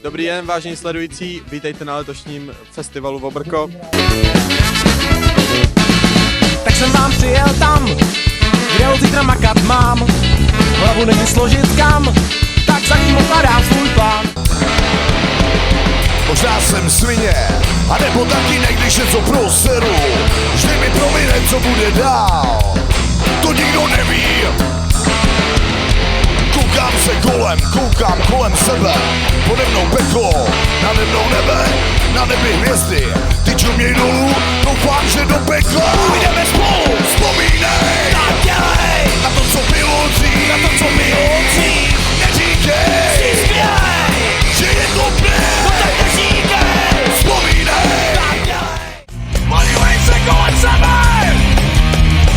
Dobrý den, vážení sledující, vítejte na letošním festivalu Vobrko. Tak jsem vám přijel tam, kde od zítra makat mám. Hlavu nevím složit kam, tak za ním ukladám svůj plán. Možná jsem svině, a nebo taky když něco proseru. Vždy mi promine, co bude dál, to nikdo neví. Koukám kolem sebe, pode mnou peklo, nade mnou nebe, na nebi hvězdy. Ty čuměj dolů, doufám, že do pekla půjdeme spolu, vzpomínej, tak dělej, na to, co bylo dřív, neříkej, že je to pryč, no tak neříkej, vzpomínej, tak dělej. Podívej se kolem sebe,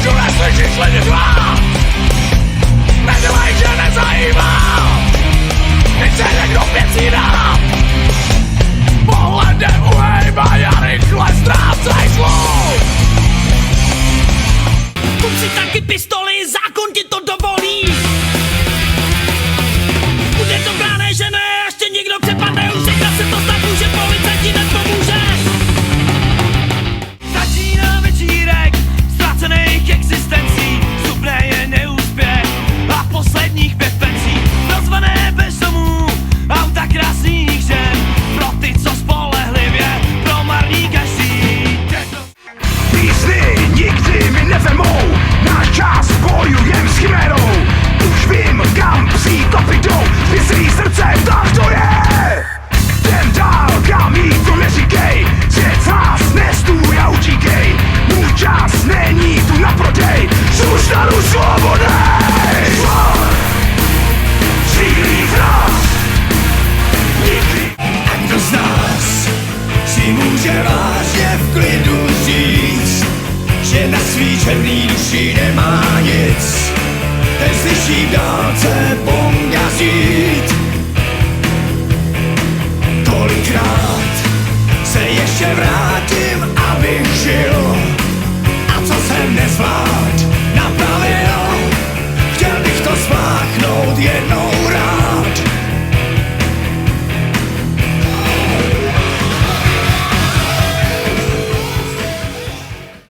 všude slyšíš lidi řvát, nedělej, že nezajímá, teď se někdo věcí dá, pohledem uhejbaj a rychle ztrácej slov. Kup si taky pistoli, zákon ti to dovolí. Bude to bráné, že ne, až tě někdo přepadne, už někde se to tak může, policajt ti nepomůže. Začíná večírek ztracených existencí, vstupné je neúspěch a posledních 5 pencí. Rozvané bez domů, auta krásných žen, pro ty, co spolehlivě promarní každý. Písny nikdy mi nevemou, náš čas bojujem s chimérou. Už vím, kam příkopy jdou, zvěsilý srdce, tak to je. Jdem dál, kam jít, to neříkej, svět nás nestůj a utíkej. Můj čas není tu na prodej, zůstanu svobodnej. Sílí v nás, nikdy. A kdo z nás si může vážně v klidu říct, že na svý černý duši nemá nic, ten slyší v dálce bonga znít. Kolikrát se ještě vrátím, abych žil, a co jsem nezvládl,